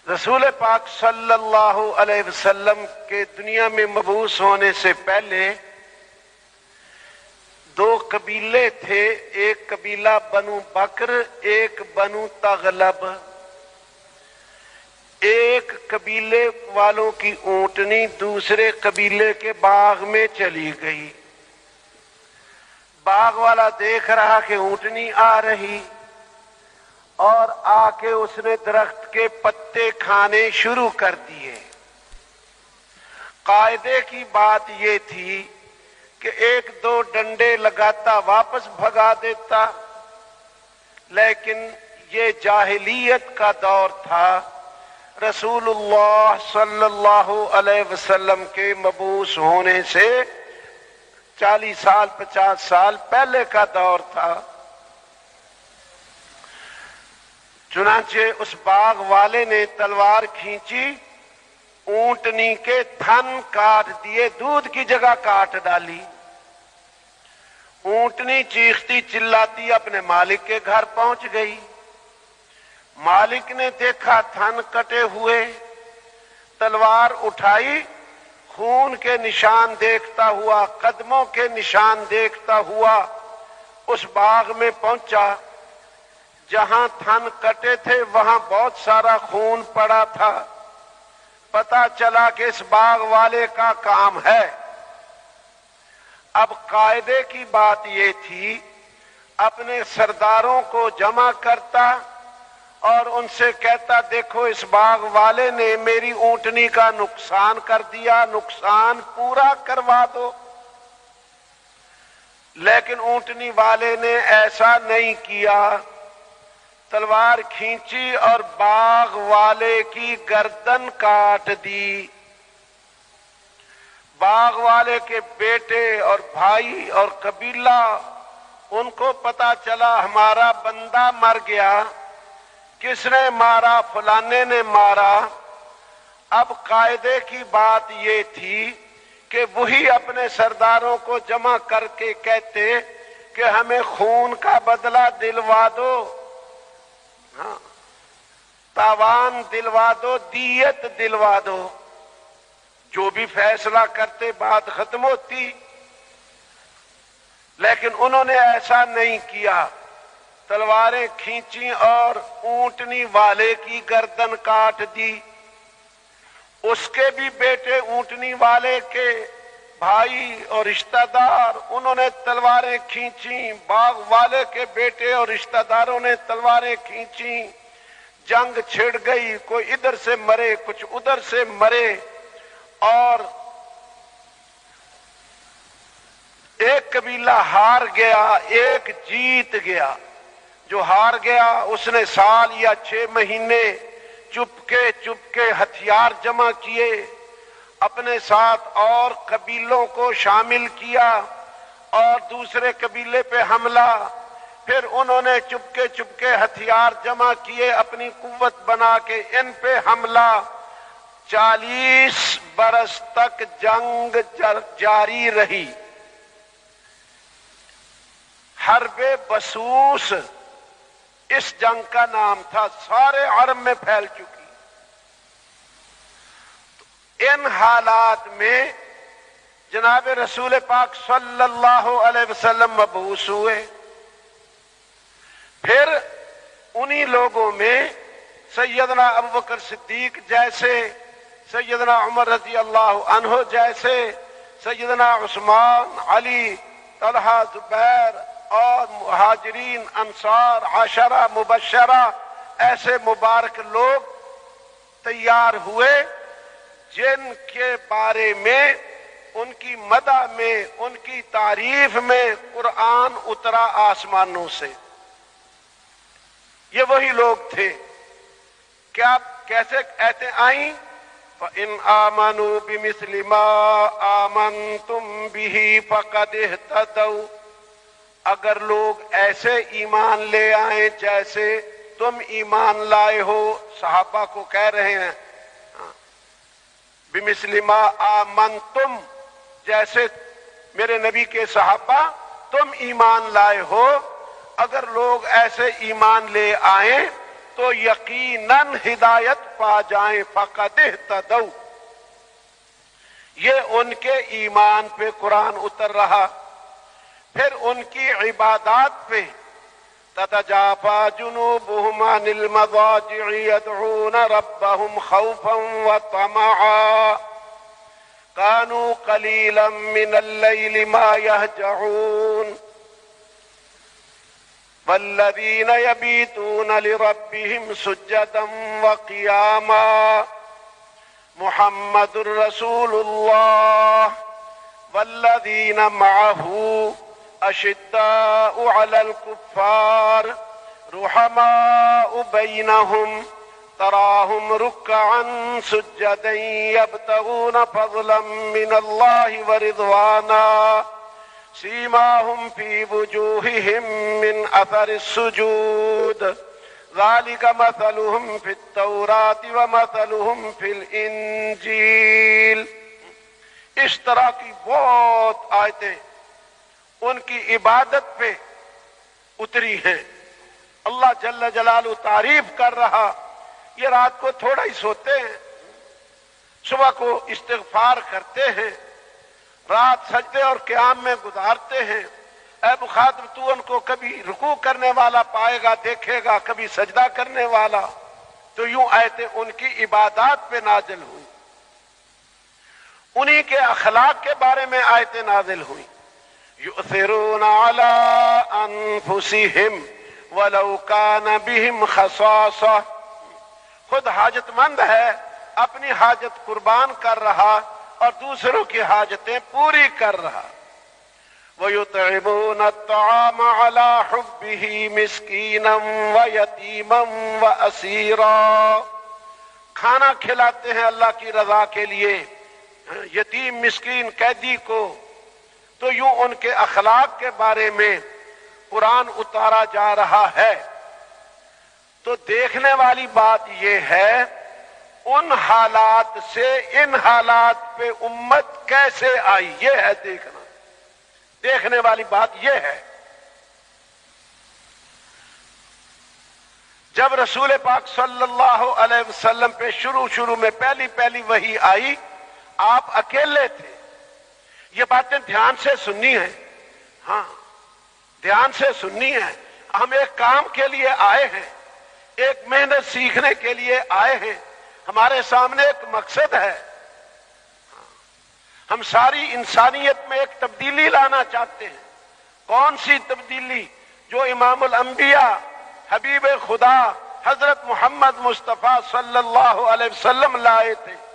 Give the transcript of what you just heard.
رسول پاک صلی اللہ علیہ وسلم کے دنیا میں مبعوث ہونے سے پہلے دو قبیلے تھے، ایک قبیلہ بنو بکر، ایک بنو تغلب۔ ایک قبیلے والوں کی اونٹنی دوسرے قبیلے کے باغ میں چلی گئی۔ باغ والا دیکھ رہا کہ اونٹنی آ رہی، اور آ کے اس نے درخت کے پتے کھانے شروع کر دیے۔ قاعدے کی بات یہ تھی کہ ایک دو ڈنڈے لگاتا واپس بھگا دیتا، لیکن یہ جاہلیت کا دور تھا۔ رسول اللہ صلی اللہ علیہ وسلم کے مبعوث ہونے سے 40 سال 50 سال پہلے کا دور تھا۔ چنانچہ اس باغ والے نے تلوار کھینچی، اونٹنی کے تھن کاٹ دیے، دودھ کی جگہ کاٹ ڈالی۔ اونٹنی چیختی چلاتی اپنے مالک کے گھر پہنچ گئی۔ مالک نے دیکھا تھن کٹے ہوئے، تلوار اٹھائی، خون کے نشان دیکھتا ہوا، قدموں کے نشان دیکھتا ہوا اس باغ میں پہنچا۔ جہاں تھن کٹے تھے وہاں بہت سارا خون پڑا تھا۔ پتا چلا کہ اس باغ والے کا کام ہے۔ اب قاعدے کی بات یہ تھی، اپنے سرداروں کو جمع کرتا اور ان سے کہتا دیکھو اس باغ والے نے میری اونٹنی کا نقصان کر دیا، نقصان پورا کروا دو۔ لیکن اونٹنی والے نے ایسا نہیں کیا، تلوار کھینچی اور باغ والے کی گردن کاٹ دی۔ باغ والے کے بیٹے اور بھائی اور قبیلہ، ان کو پتا چلا ہمارا بندہ مر گیا۔ کس نے مارا؟ فلانے نے مارا۔ اب قاعدے کی بات یہ تھی کہ وہی اپنے سرداروں کو جمع کر کے کہتے کہ ہمیں خون کا بدلہ دلوا دو، ہاں تاوان دلوا دو، دیت دلوا دو۔ جو بھی فیصلہ کرتے بات ختم ہوتی، لیکن انہوں نے ایسا نہیں کیا۔ تلواریں کھینچی اور اونٹنی والے کی گردن کاٹ دی۔ اس کے بھی بیٹے اونٹنی والے کے بھائی اور رشتہ دار، انہوں نے تلواریں کھینچی۔ باغ والے کے بیٹے اور رشتہ داروں نے تلواریں کھینچی۔ جنگ چھڑ گئی، کوئی ادھر سے مرے، کچھ ادھر سے مرے، اور ایک قبیلہ ہار گیا، ایک جیت گیا۔ جو ہار گیا اس نے سال یا 6 مہینے چپکے ہتھیار جمع کیے، اپنے ساتھ اور قبیلوں کو شامل کیا اور دوسرے قبیلے پہ حملہ۔ پھر انہوں نے چپکے ہتھیار جمع کیے، اپنی قوت بنا کے ان پہ حملہ۔ 40 برس تک جنگ جاری رہی۔ حرب بسوس اس جنگ کا نام تھا، سارے عرب میں پھیل چکی۔ ان حالات میں جناب رسول پاک صلی اللہ علیہ وسلم مبعوث ہوئے۔ پھر انہی لوگوں میں سیدنا ابوبکر صدیق جیسے، سیدنا عمر رضی اللہ عنہ جیسے، سیدنا عثمان، علی، طلحہ، زبیر اور مہاجرین انصار 10 مبشرہ، ایسے مبارک لوگ تیار ہوئے جن کے بارے میں، ان کی مدح میں، ان کی تعریف میں قرآن اترا آسمانوں سے۔ یہ وہی لوگ تھے۔ کیا کیسے ایتے آئیں؟ فَإِنْ آمَنُوا بِمِثْلِ مَا آمَنْتُمْ بِهِ فَقَدْ اهْتَدَوْا۔ اگر لوگ ایسے ایمان لے آئیں جیسے تم ایمان لائے ہو، صحابہ کو کہہ رہے ہیں بِمِثْلِ مَا آمَنْتُمْ، جیسے میرے نبی کے صحابہ تم ایمان لائے ہو، اگر لوگ ایسے ایمان لے آئیں تو یقیناً ہدایت پا جائیں، فقد اہتدوا۔ یہ ان کے ایمان پہ قرآن اتر رہا، پھر ان کی عبادات پہ تتجافى جنوبهم عن المضاجع يدعون ربهم خوفا وطمعا كانوا قليلا من الليل ما يهجعون والذين يبيتون لربهم سجدا وقياما محمد رسول الله والذين معه أشداء على الكفار رحماء بينهم تراهم ركعا سجدا يبتغون فضلا من الله ورضوانا سيماهم في وجوههم من أثر السجود ذلك مثلهم في التوراة ومثلهم في الإنجيل۔ اس طرح کی بہت آیتیں ان کی عبادت پہ اتری ہیں۔ اللہ جل جلالہ تعریف کر رہا، یہ رات کو تھوڑا ہی سوتے ہیں، صبح کو استغفار کرتے ہیں، رات سجدے اور قیام میں گزارتے ہیں۔ اے مخاطب، تو ان کو کبھی رکوع کرنے والا پائے گا، دیکھے گا، کبھی سجدہ کرنے والا۔ تو یوں آیتیں ان کی عبادات پہ نازل ہوئی، انہی کے اخلاق کے بارے میں آیتیں نازل ہوئی۔ یؤثرون علی انفسہم ولو کان بہم خصاصہ، خود حاجت مند ہے، اپنی حاجت قربان کر رہا اور دوسروں کی حاجتیں پوری کر رہا۔ وَيُطْعِمُونَ الطَّعَامَ عَلَى حُبِّهِ مِسْكِينًا وَيَتِيمًا وَأَسِيرًا، کھانا کھلاتے ہیں اللہ کی رضا کے لیے یتیم، مسکین، قیدی کو۔ تو یوں ان کے اخلاق کے بارے میں قرآن اتارا جا رہا ہے۔ تو دیکھنے والی بات یہ ہے ان حالات سے ان حالات پہ امت کیسے آئی، یہ ہے دیکھنا، دیکھنے والی بات یہ ہے۔ جب رسول پاک صلی اللہ علیہ وسلم پہ شروع میں پہلی وحی آئی، آپ اکیلے تھے۔ یہ باتیں دھیان سے سننی ہیں، ہاں دھیان سے سننی ہے۔ ہم ایک کام کے لیے آئے ہیں، ایک محنت سیکھنے کے لیے آئے ہیں، ہمارے سامنے ایک مقصد ہے۔ ہم ساری انسانیت میں ایک تبدیلی لانا چاہتے ہیں۔ کون سی تبدیلی؟ جو امام الانبیاء حبیب خدا حضرت محمد مصطفیٰ صلی اللہ علیہ وسلم لائے تھے۔